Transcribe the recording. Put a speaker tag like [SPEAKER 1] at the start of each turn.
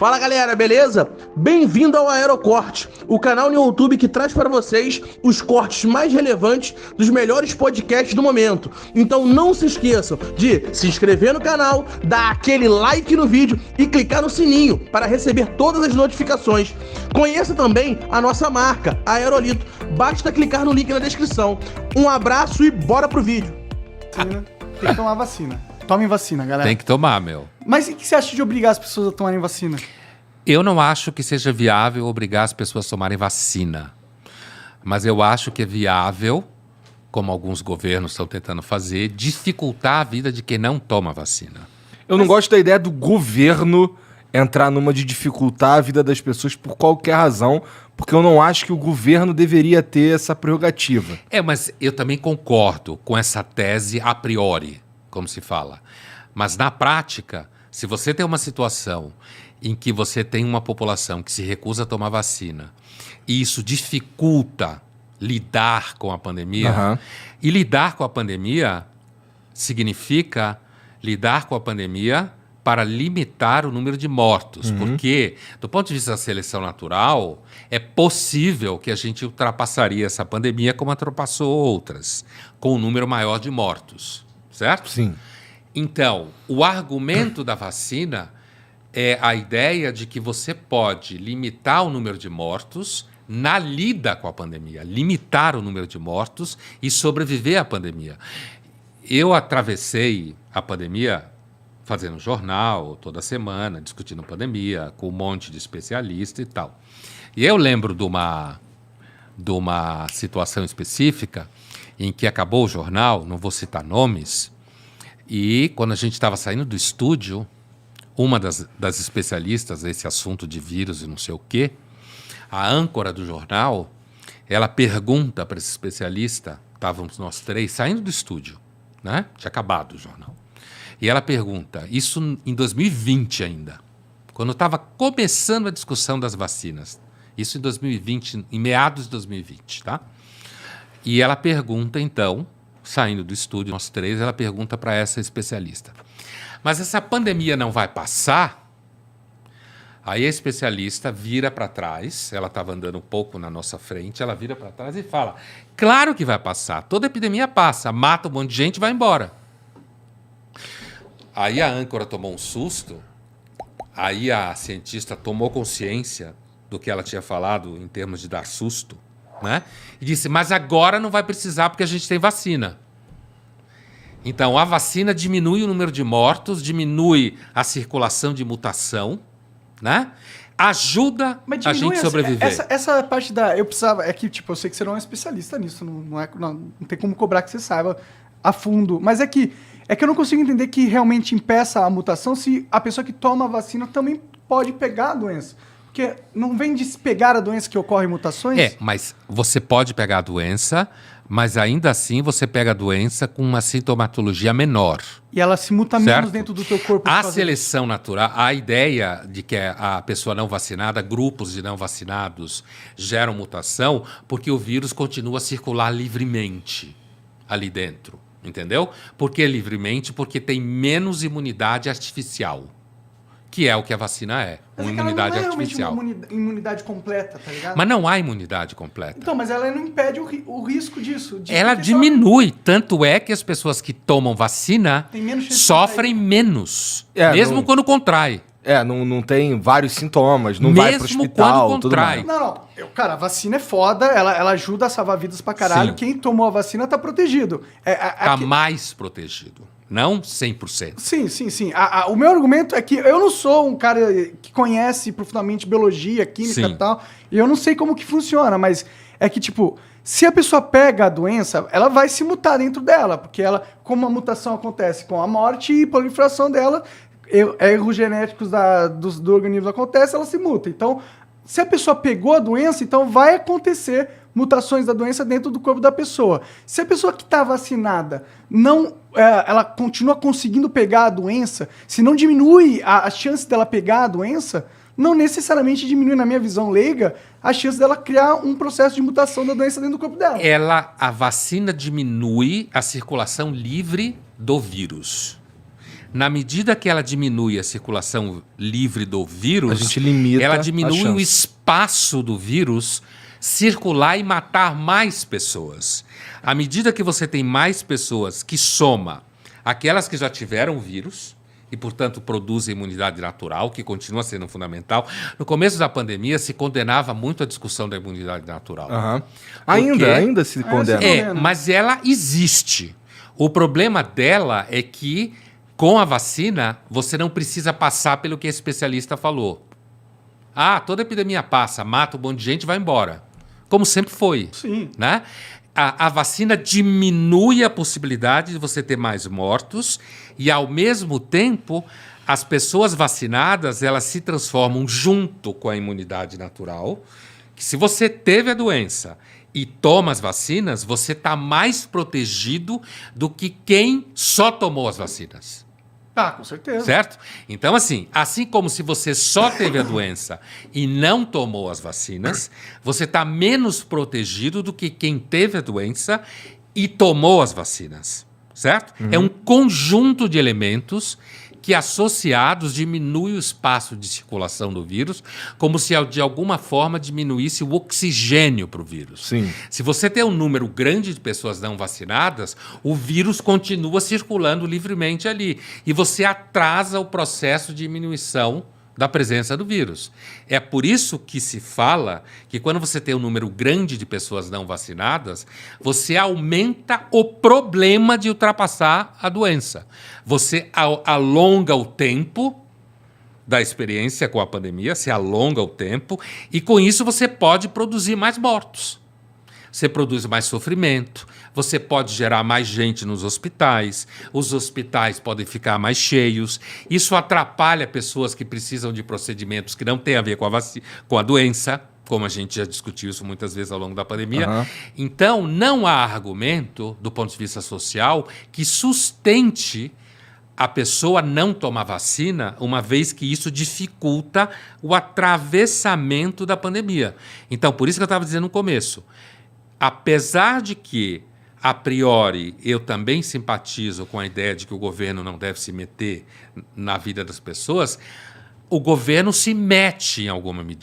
[SPEAKER 1] Fala galera, beleza? Bem-vindo ao Aerocorte, o canal no YouTube que traz para vocês os cortes mais relevantes dos melhores podcasts do momento. Então não se esqueçam de se inscrever no canal, dar aquele like no vídeo e clicar no sininho para receber todas as notificações. Conheça também a nossa marca, a Aerolito. Basta clicar no link na descrição. Um abraço e bora pro vídeo.
[SPEAKER 2] Tem que tomar vacina. Tomem vacina, galera.
[SPEAKER 3] Tem que tomar, meu.
[SPEAKER 2] Mas o que você acha de obrigar as pessoas a tomarem vacina?
[SPEAKER 3] Eu não acho que seja viável obrigar as pessoas a tomarem vacina. Mas eu acho que é viável, como alguns governos estão tentando fazer, dificultar a vida de quem não toma vacina.
[SPEAKER 4] Eu não gosto da ideia do governo entrar numa de dificultar a vida das pessoas por qualquer razão, porque eu não acho que o governo deveria ter essa prerrogativa.
[SPEAKER 3] Mas eu também concordo com essa tese a priori, como se fala. Mas na prática, se você tem uma situação em que você tem uma população que se recusa a tomar vacina e isso dificulta lidar com a pandemia, e lidar com a pandemia significa lidar com a pandemia para limitar o número de mortos, porque, do ponto de vista da seleção natural, é possível que a gente ultrapassaria essa pandemia como ultrapassou outras, com um número maior de mortos, certo?
[SPEAKER 4] Sim.
[SPEAKER 3] Então, o argumento da vacina é a ideia de que você pode limitar o número de mortos na lida com a pandemia, limitar o número de mortos e sobreviver à pandemia. Eu atravessei a pandemia fazendo jornal toda semana, discutindo pandemia, com um monte de especialista e tal. E eu lembro de uma situação específica em que acabou o jornal, não vou citar nomes, e quando a gente estava saindo do estúdio, uma das especialistas desse assunto de vírus e não sei o quê, a âncora do jornal, ela pergunta para esse especialista, estávamos nós três saindo do estúdio, né? Tinha acabado o jornal. E ela pergunta, isso em 2020 ainda, quando estava começando a discussão das vacinas, isso em 2020, em meados de 2020, tá? E ela pergunta, então, saindo do estúdio, nós três, ela pergunta para essa especialista, mas essa pandemia não vai passar? Aí a especialista vira para trás, ela estava andando um pouco na nossa frente, ela vira para trás e fala, claro que vai passar, toda epidemia passa, mata um monte de gente e vai embora. Aí a âncora tomou um susto, aí a cientista tomou consciência do que ela tinha falado em termos de dar susto, né? E disse, mas agora não vai precisar porque a gente tem vacina. Então, a vacina diminui o número de mortos, diminui a circulação de mutação, né? Ajuda a gente sobreviver.
[SPEAKER 2] Essa parte da... Eu precisava... É que, tipo, eu sei que você não é um especialista nisso, não tem como cobrar que você saiba a fundo. Mas é que eu não consigo entender que realmente impeça a mutação se a pessoa que toma a vacina também pode pegar a doença. Porque não vem de pegar a doença que ocorre mutações?
[SPEAKER 3] Mas você pode pegar a doença, mas ainda assim você pega a doença com uma sintomatologia menor.
[SPEAKER 2] E ela se muta
[SPEAKER 3] certo?
[SPEAKER 2] Menos dentro do teu corpo.
[SPEAKER 3] A seleção natural, a ideia de que a pessoa não vacinada, grupos de não vacinados geram mutação, porque o vírus continua a circular livremente ali dentro, entendeu? Por que livremente? Porque tem menos imunidade artificial. Que é o que a vacina é,
[SPEAKER 2] mas
[SPEAKER 3] uma imunidade
[SPEAKER 2] não é
[SPEAKER 3] artificial.
[SPEAKER 2] Uma imunidade completa, tá ligado?
[SPEAKER 3] Mas não há imunidade completa.
[SPEAKER 2] Então, mas ela não impede o risco disso.
[SPEAKER 3] Ela diminui, tanto é que as pessoas que tomam vacina sofrem menos, mesmo quando contrai.
[SPEAKER 4] Não tem vários sintomas, não vai pro hospital,
[SPEAKER 3] quando contrai.
[SPEAKER 2] Não. Cara, a vacina é foda, ela ajuda a salvar vidas pra caralho.
[SPEAKER 3] Sim.
[SPEAKER 2] Quem tomou a vacina tá protegido.
[SPEAKER 3] Tá mais protegido. Não 100%.
[SPEAKER 2] Sim. O meu argumento é que eu não sou um cara que conhece profundamente biologia, química e tal, e eu não sei como que funciona, mas é que, tipo, se a pessoa pega a doença, ela vai se mutar dentro dela, porque ela, como a mutação acontece com a morte e proliferação dela, erros genéticos do organismo acontecem, ela se muta. Então, se a pessoa pegou a doença, então vai acontecer mutações da doença dentro do corpo da pessoa. Se a pessoa que está vacinada ela continua conseguindo pegar a doença, se não diminui a chance dela pegar a doença, não necessariamente diminui, na minha visão leiga, a chance dela criar um processo de mutação da doença dentro do corpo dela.
[SPEAKER 3] A vacina diminui a circulação livre do vírus. Na medida que ela diminui a circulação livre do vírus,
[SPEAKER 4] A gente limita
[SPEAKER 3] ela
[SPEAKER 4] a
[SPEAKER 3] diminui
[SPEAKER 4] chance.
[SPEAKER 3] o espaço do vírus circular e matar mais pessoas. À medida que você tem mais pessoas que soma aquelas que já tiveram o vírus e, portanto, produzem imunidade natural, que continua sendo fundamental. No começo da pandemia, se condenava muito a discussão da imunidade natural.
[SPEAKER 4] Aham.
[SPEAKER 3] Porque-
[SPEAKER 4] Ainda se condena.
[SPEAKER 3] É, mas ela existe. O problema dela é que, com a vacina, você não precisa passar pelo que a especialista falou. Ah, toda epidemia passa, mata um monte de gente e vai embora. Como sempre foi.
[SPEAKER 2] Sim.
[SPEAKER 3] Né? A vacina diminui a possibilidade de você ter mais mortos e, ao mesmo tempo, as pessoas vacinadas elas se transformam junto com a imunidade natural, que se você teve a doença e toma as vacinas, você está mais protegido do que quem só tomou as vacinas.
[SPEAKER 2] Ah, com certeza.
[SPEAKER 3] Certo? Então, assim como se você só teve a doença e não tomou as vacinas, você está menos protegido do que quem teve a doença e tomou as vacinas. Certo? É um conjunto de elementos que, associados, diminui o espaço de circulação do vírus, como se de alguma forma diminuísse o oxigênio para o vírus.
[SPEAKER 4] Sim.
[SPEAKER 3] Se você tem um número grande de pessoas não vacinadas, o vírus continua circulando livremente ali. E você atrasa o processo de diminuição da presença do vírus. É por isso que se fala que quando você tem um número grande de pessoas não vacinadas, você aumenta o problema de ultrapassar a doença. Você alonga o tempo da experiência com a pandemia, se alonga o tempo, e com isso você pode produzir mais mortos. Você produz mais sofrimento, você pode gerar mais gente nos hospitais, os hospitais podem ficar mais cheios, isso atrapalha pessoas que precisam de procedimentos que não têm a ver com a doença, como a gente já discutiu isso muitas vezes ao longo da pandemia.
[SPEAKER 4] Aham.
[SPEAKER 3] Então, não há argumento, do ponto de vista social, que sustente a pessoa não tomar vacina, uma vez que isso dificulta o atravessamento da pandemia. Então, por isso que eu estava dizendo no começo, apesar de que, a priori, eu também simpatizo com a ideia de que o governo não deve se meter na vida das pessoas, o governo se mete em alguma medida.